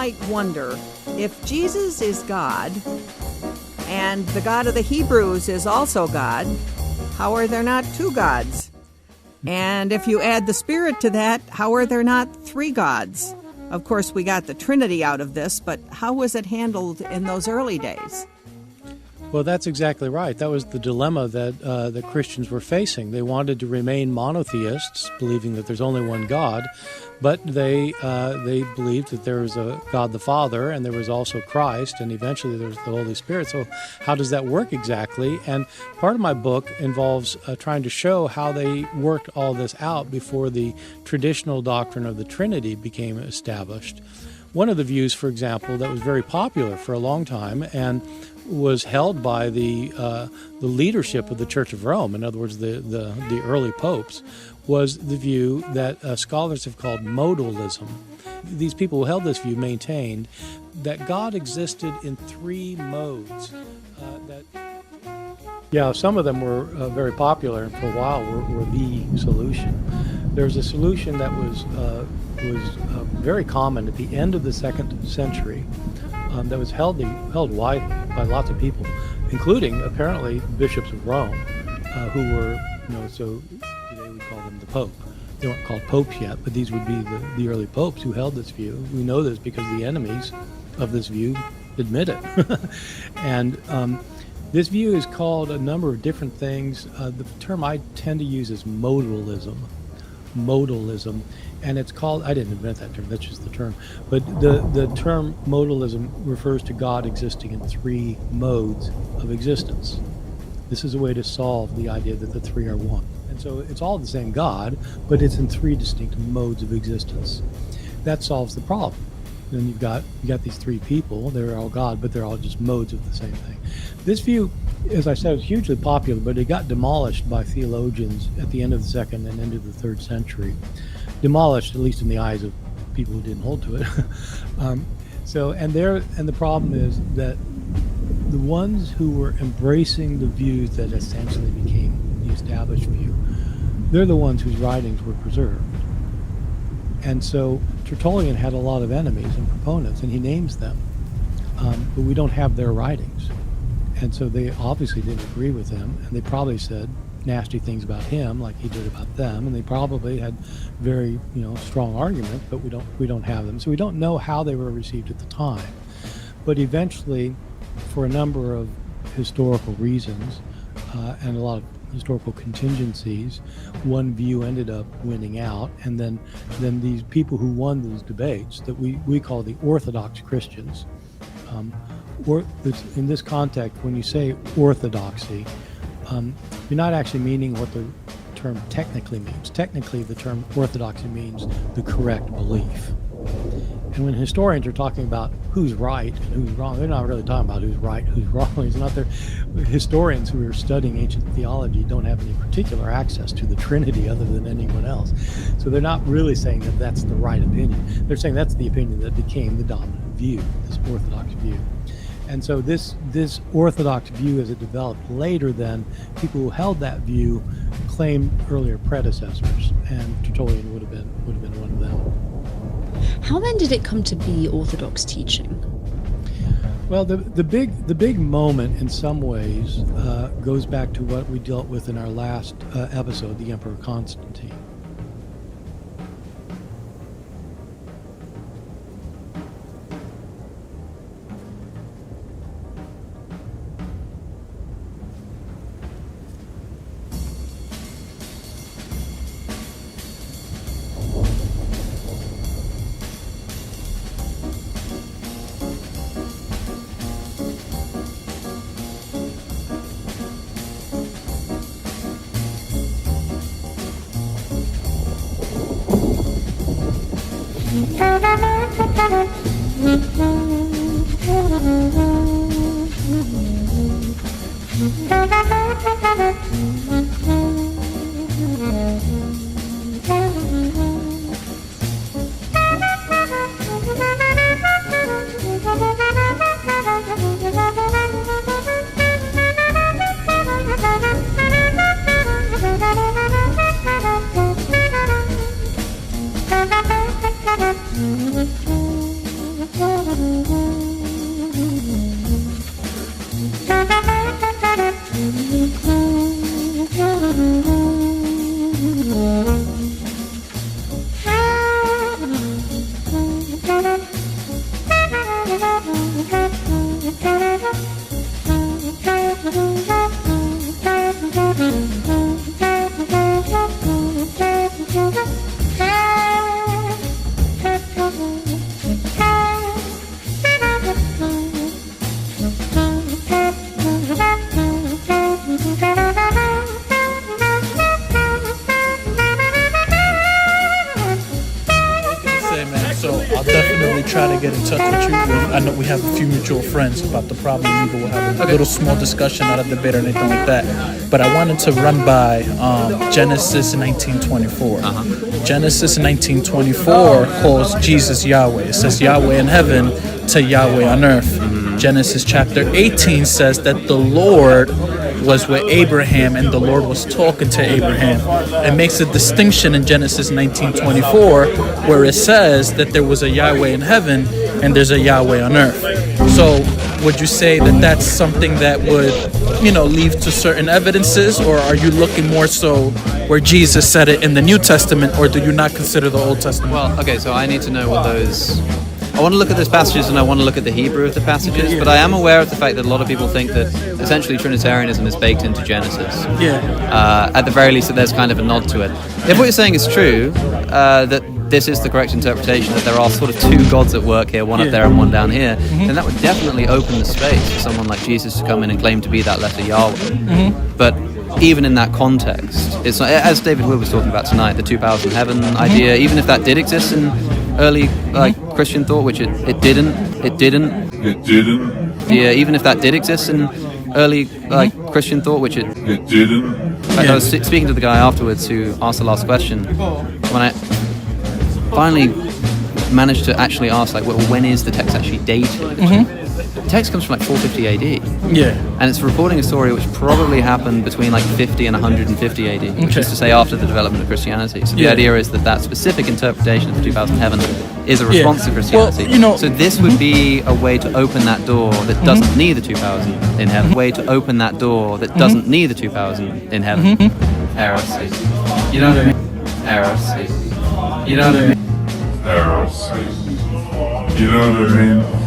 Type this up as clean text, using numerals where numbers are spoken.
might wonder, if Jesus is God, and the God of the Hebrews is also God, how are there not two gods? And if you add the Spirit to that, how are there not three gods? Of course, we got the Trinity out of this, but how was it handled in those early days? Well, that's exactly right. That was the dilemma that the Christians were facing. They wanted to remain monotheists, believing that there's only one God, but they believed that there was a God the Father, and there was also Christ, and eventually there was the Holy Spirit. So how does that work exactly? And part of my book involves trying to show how they worked all this out before the traditional doctrine of the Trinity became established. One of the views, for example, that was very popular for a long time and was held by the leadership of the Church of Rome, in other words, the early popes, was the view that scholars have called modalism. These people who held this view maintained that God existed in three modes. Some of them were very popular, and for a while were the solution. There's a solution that was very common at the end of the 2nd century. That was held widely by lots of people, including apparently bishops of Rome, who were, so today we call them the Pope. They weren't called popes yet, but these would be the early popes who held this view. We know this because the enemies of this view admit it. And this view is called a number of different things. The term I tend to use is modalism. And it's called, I didn't invent that term, that's just the term, but the term modalism refers to God existing in three modes of existence. This is a way to solve the idea that the three are one. And so it's all the same God, but it's in three distinct modes of existence. That solves the problem. Then you got these three people, they're all God, but they're all just modes of the same thing. This view, as I said, was hugely popular, but it got demolished by theologians at the end of the 2nd and into the 3rd century. Demolished, at least in the eyes of people who didn't hold to it. And the problem is that the ones who were embracing the views that essentially became the established view, they're the ones whose writings were preserved. And so Tertullian had a lot of enemies and proponents, and he names them, but we don't have their writings. And so they obviously didn't agree with him, and they probably said nasty things about him like he did about them, and they probably had very strong arguments, but we don't have them. So we don't know how they were received at the time. But eventually, for a number of historical reasons and a lot of historical contingencies, one view ended up winning out, and then these people who won those debates that we call the orthodox Christians, or in this context, when you say orthodoxy, you're not actually meaning what the term technically means. Technically, the term orthodoxy means the correct belief. And when historians are talking about who's right and who's wrong, they're not really talking about who's right, who's wrong. It's not their historians who are studying ancient theology don't have any particular access to the Trinity other than anyone else. So they're not really saying that that's the right opinion. They're saying that's the opinion that became the dominant view, this orthodox view. And so this orthodox view, as it developed later, then people who held that view claimed earlier predecessors, and Tertullian would have been one of them. How then did it come to be orthodox teaching? Well, the big moment in some ways goes back to what we dealt with in our last episode, the Emperor Constantine. get in touch with you. I know we have a few mutual friends about the problem. Maybe we'll have a little small discussion, not a debate or anything like that. But I wanted to run by Genesis 19:24. Genesis 19:24 calls Jesus Yahweh. It says Yahweh in heaven to Yahweh on earth. Genesis chapter 18 says that the Lord was with Abraham and the Lord was talking to Abraham. It makes a distinction in Genesis 19:24 where it says that there was a Yahweh in heaven and there's a Yahweh on earth. So would you say that that's something that would, lead to certain evidences, or are you looking more so where Jesus said it in the New Testament, or do you not consider the Old Testament? Well, okay, so I need to know what those... I want to look at those passages and I want to look at the Hebrew of the passages, but I am aware of the fact that a lot of people think that essentially Trinitarianism is baked into Genesis. At the very least, that there's kind of a nod to it. If what you're saying is true, that this is the correct interpretation, that there are sort of two gods at work here, one up there and one down here, then that would definitely open the space for someone like Jesus to come in and claim to be that letter Yahweh. But even in that context, it's not, as David Wood was talking about tonight, the two powers in heaven idea, even if that did exist in early Christian thought, which it didn't. Yeah, even if that did exist in early Christian thought, which it didn't. I was speaking to the guy afterwards who asked the last question. When I finally managed to actually ask, when is the text actually dated? The text comes from 450 AD. Yeah. And it's reporting a story which probably happened between 50 and 150 AD, which is to say after the development of Christianity. So the idea is that specific interpretation of the 2000 heaven is a response to Christianity. Well, so this would be a way to open that door that doesn't need the 2000 in heaven. A way to open that door that doesn't need the 2000 in heaven. Heresy. You know what I mean? Heresy. You know what I mean? Heresy. You know what I mean?